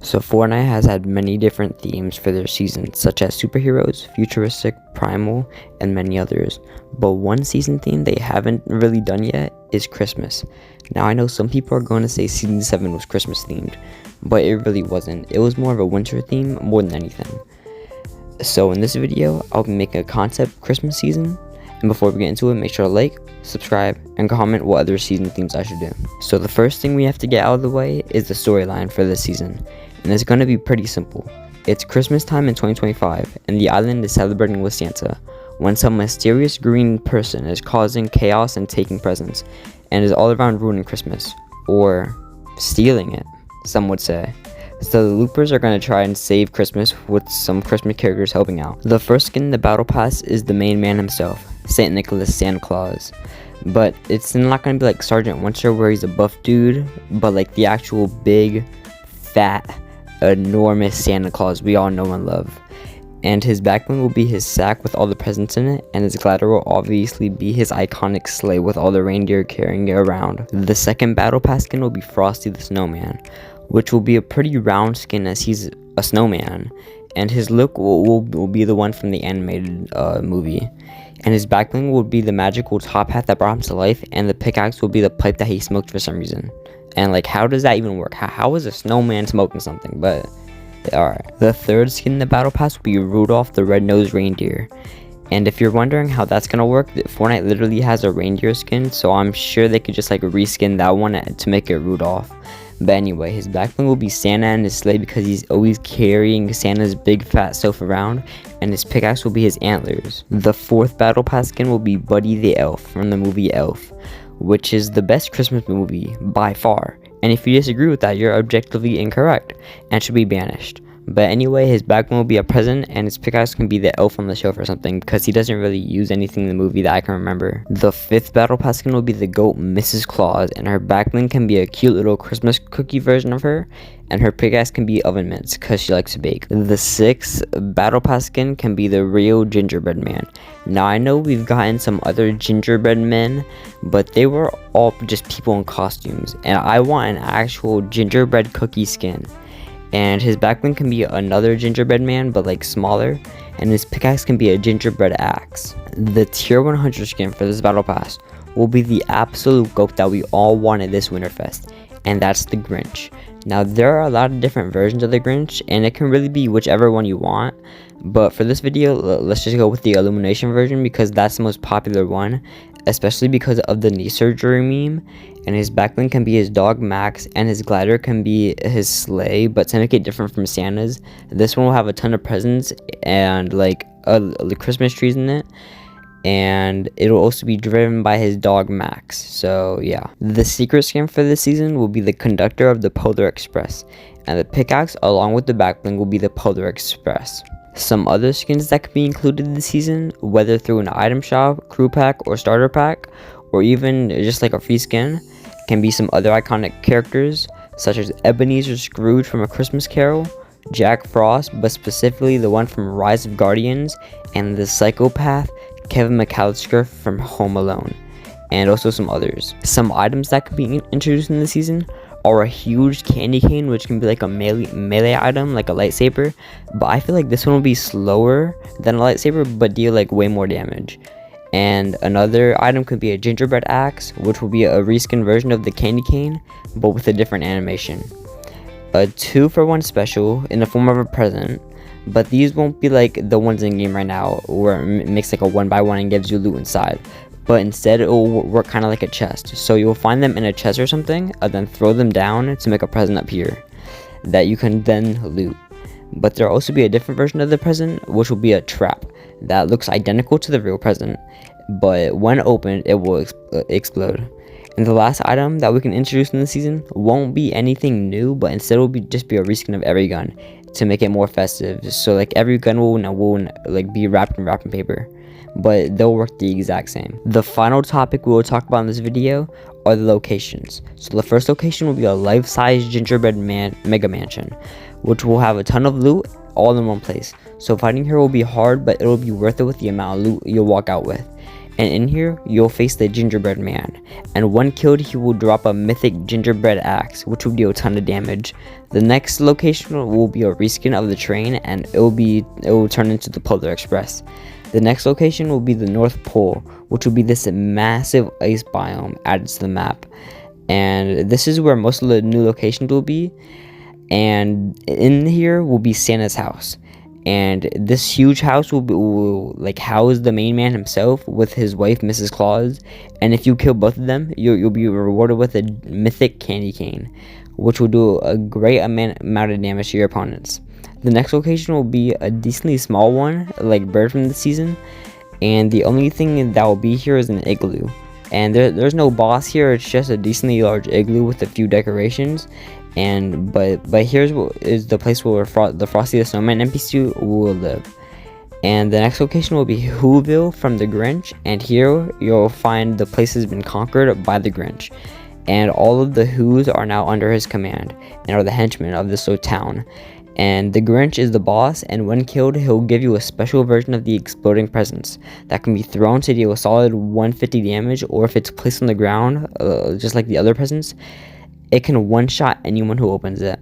So Fortnite has had many different themes for their seasons, such as superheroes, futuristic, primal, and many others. But one season theme they haven't really done yet is Christmas. Now I know some people are going to say season 7 was Christmas themed, but it really wasn't. It was more of a winter theme more than anything. So in this video, I'll be making a concept Christmas season. And before we get into it, make sure to like, subscribe, and comment what other season themes I should do. So the first thing we have to get out of the way is the storyline for this season. And it's going to be pretty simple. It's Christmas time in 2025, and the island is celebrating with Santa, when some mysterious green person is causing chaos and taking presents, and is all around ruining Christmas, or stealing it, some would say. So the loopers are going to try and save Christmas with some Christmas characters helping out. The first skin in the battle pass is the main man himself, St. Nicholas Santa Claus. But it's not going to be like Sergeant Winter where he's a buff dude, but like the actual big, fat, enormous Santa Claus we all know and love. And his backbling will be his sack with all the presents in it, and his glider will obviously be his iconic sleigh with all the reindeer carrying it around. The second battle pass skin will be Frosty the Snowman, which will be a pretty round skin as he's a snowman, and his look will be the one from the animated movie. And his backbling will be the magical top hat that brought him to life, and the pickaxe will be the pipe that he smoked for some reason. And like, how does that even work? How is a snowman smoking something? But alright. The third skin in the battle pass will be Rudolph the Red-Nosed Reindeer. And if you're wondering how that's gonna work, Fortnite literally has a reindeer skin, so I'm sure they could just like reskin that one to make it Rudolph. But anyway, his backbling will be Santa and his sleigh because he's always carrying Santa's big fat self around, and his pickaxe will be his antlers. The fourth battle pass skin will be Buddy the Elf from the movie Elf, which is the best Christmas movie by far. And if you disagree with that, you're objectively incorrect and should be banished. But anyway, his backbone will be a present, and his pickaxe can be the elf on the shelf or something, because he doesn't really use anything in the movie that I can remember. The fifth battle pass skin will be the goat Mrs. Claus, and her backbling can be a cute little Christmas cookie version of her, and her pickaxe can be oven mitts, because she likes to bake. The sixth battle pass skin can be the real gingerbread man. Now I know we've gotten some other gingerbread men, but they were all just people in costumes, and I want an actual gingerbread cookie skin. And his backbling can be another gingerbread man, but like smaller, and his pickaxe can be a gingerbread axe. The tier 100 skin for this battle pass will be the absolute goat that we all wanted this Winterfest, and that's the Grinch. Now there are a lot of different versions of the Grinch, and it can really be whichever one you want, but for this video, let's just go with the Illumination version because that's the most popular one, especially because of the knee surgery meme. And his backbling can be his dog Max, and his glider can be his sleigh, but to make it different from Santa's, this one will have a ton of presents and like Christmas trees in it, and it'll also be driven by his dog Max. So yeah, the secret skin for this season will be the conductor of the Polar Express, and the pickaxe along with the backbling will be the Polar Express. Some other skins that could be included this season, whether through an item shop, crew pack, or starter pack, or even just like a free skin, can be some other iconic characters such as Ebenezer Scrooge from A Christmas Carol, Jack Frost, but specifically the one from Rise of Guardians, and the psychopath Kevin McAllister from Home Alone, and also some others. Some items that could be introduced in the season are a huge candy cane, which can be like a melee item like a lightsaber, but I feel like this one will be slower than a lightsaber but deal like way more damage. And another item could be a gingerbread axe, which will be a reskin version of the candy cane but with a different animation. A 2-for-1 special in the form of a present, but these won't be like the ones in game right now where it makes like a 1x1 and gives you loot inside, but instead it will work kind of like a chest. So you'll find them in a chest or something and then throw them down to make a present up here that you can then loot. But there'll also be a different version of the present, which will be a trap that looks identical to the real present, but when opened it will explode. And the last item that we can introduce in the season won't be anything new, but instead will just be a reskin of every gun to make it more festive. So like every gun will like be wrapped in wrapping paper, but they'll work the exact same. The final topic we will talk about in this video are the locations. So the first location will be a life-size gingerbread mega mansion, which will have a ton of loot all in one place. So fighting here will be hard, but it'll be worth it with the amount of loot you'll walk out with. And in here, you'll face the gingerbread man. And when killed, he will drop a mythic gingerbread axe, which will deal a ton of damage. The next location will be a reskin of the train, and it will turn into the Polar Express. The next location will be the North Pole, which will be this massive ice biome added to the map. And this is where most of the new locations will be. And in here will be Santa's house. And this huge house will like house the main man himself with his wife, Mrs. Claus. And if you kill both of them, you'll be rewarded with a mythic candy cane, which will do a great amount of damage to your opponents. The next location will be a decently small one, like Bird from the season, and the only thing that will be here is an igloo. And there's no boss here, it's just a decently large igloo with a few decorations. And but here's what is the place where the Frosty the Snowman NPC will live. And the next location will be Whoville from the Grinch, and here you'll find the place has been conquered by the Grinch. And all of the Whos are now under his command and are the henchmen of this little town. And the Grinch is the boss, and when killed, he'll give you a special version of the exploding presents that can be thrown to deal a solid 150 damage, or if it's placed on the ground, just like the other presents, it can one-shot anyone who opens it.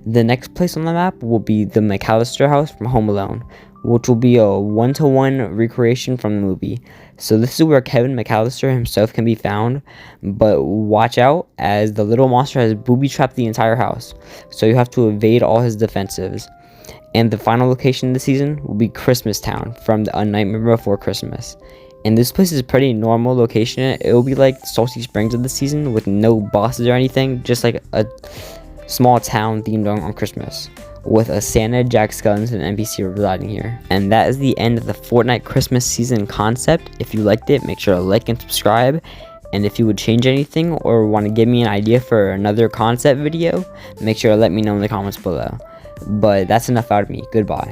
The next place on the map will be the McAllister house from Home Alone, which will be a one-to-one recreation from the movie. So this is where Kevin McAllister himself can be found, but watch out as the little monster has booby-trapped the entire house, so you have to evade all his defensives. And the final location this season will be Christmas Town from A Nightmare Before Christmas. And this place is a pretty normal location. It will be like Salty Springs of the season with no bosses or anything, just like a small town themed on Christmas, with a Santa, Jack Skellington, and NPC residing here. And that is the end of the Fortnite Christmas season concept. If you liked it, make sure to like and subscribe. And if you would change anything or want to give me an idea for another concept video, make sure to let me know in the comments below. But that's enough out of me. Goodbye.